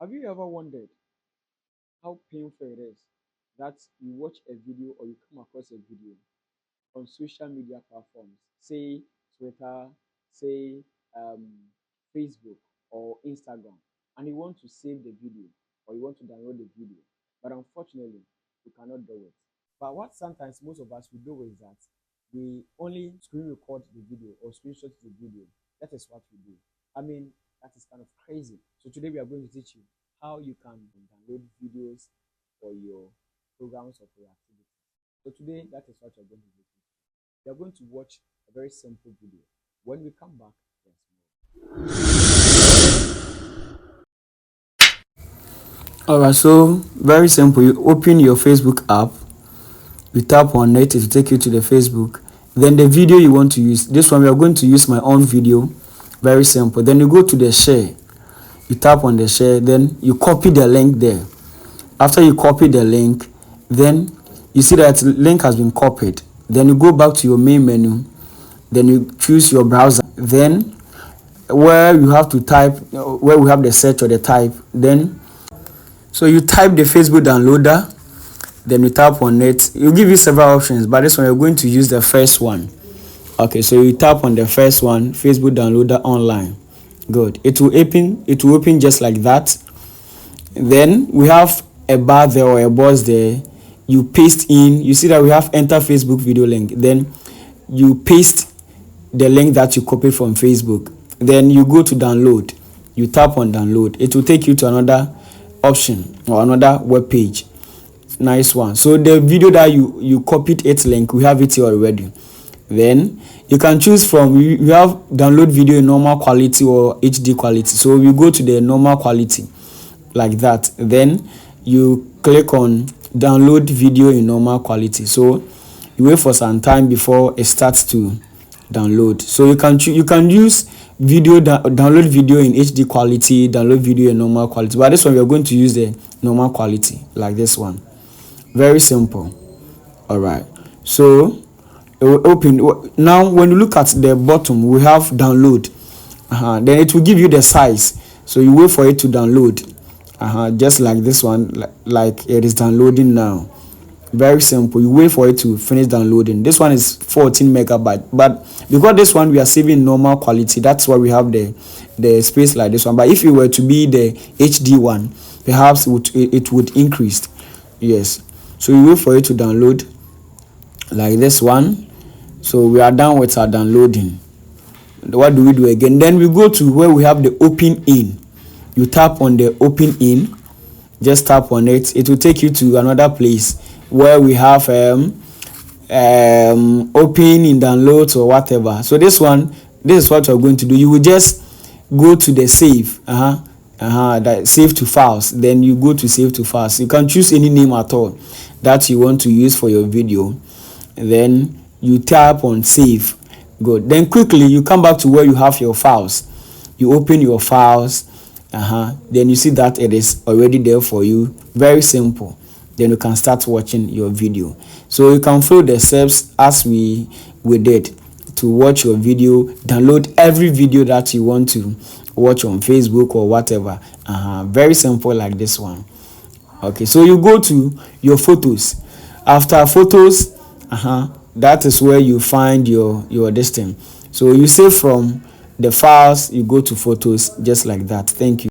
Have you ever wondered how painful it is that you watch a video or you come across a video on social media platforms, say Twitter, say um, Facebook or Instagram, and you want to save the video or you want to download the video, but unfortunately, you cannot do it. But what sometimes most of us will do is that we only screen record the video or screenshot the video. That is what we do. I mean, that is kind of crazy. So today we are going to teach you how you can download videos for your programs or for your activities. So today, that is what you're going to do. You're going to watch a very simple video. When we come back, there's more. Alright, so very simple. You open your Facebook app, you tap on it, it will take you to the Facebook. Then the video you want to use, this one we are going to use my own video. Very simple. Then you go to the share, you tap on the share, then you copy the link there. After you copy the link, then you see that link has been copied. Then you go back to your main menu, then you choose your browser, then where you have to type, where we have the search or the type, then so you type the Facebook downloader, then you tap on it. It will give you several options, but this one you're going to use the first one. Okay, so you tap on the first one, Facebook downloader online. Good. It will open just like that. Then we have a bar there or a box there. You paste in, you see that we have enter Facebook video link. Then you paste the link that you copied from Facebook. Then you go to download. You tap on download. It will take you to another option or another web page. Nice one. So the video that you copied its link, we have it here already. Then you can choose from, you have download video in normal quality or HD quality. So you go to the normal quality like that. Then you click on download video in normal quality. So you wait for some time before it starts to download. So you can use video download video in HD quality, download video in normal quality. But this one we are going to use the normal quality like this one. Very simple. All right. So it will open. Now when you look at the bottom, we have download. Then it will give you the size. So you wait for it to download. Just like this one, like it is downloading now. Very simple. You wait for it to finish downloading. This one is 14 megabyte, but because this one we are saving normal quality, that's why we have the space like this one. But if it were to be the HD one, perhaps it would increase. Yes. So you wait for it to download like this one. So we are done with our downloading. What do we do again? Then we go to where we have the open in. You tap on the open in, just tap on it. It will take you to another place where we have open in downloads or whatever. So this is what you're going to do. You will just go to the save, that save to files. Then you go to save to files. You can choose any name at all that you want to use for your video. Then you tap on save. Good. Then quickly you come back to where you have your files. You open your files. Then you see that it is already there for you. Very simple. Then you can start watching your video. So you can follow the steps as we did to watch your video. Download every video that you want to watch on Facebook or whatever. Very simple like this one. Okay, so you go to your photos. After photos, that is where you find your distance. So you save from the files, you go to photos just like that. Thank you.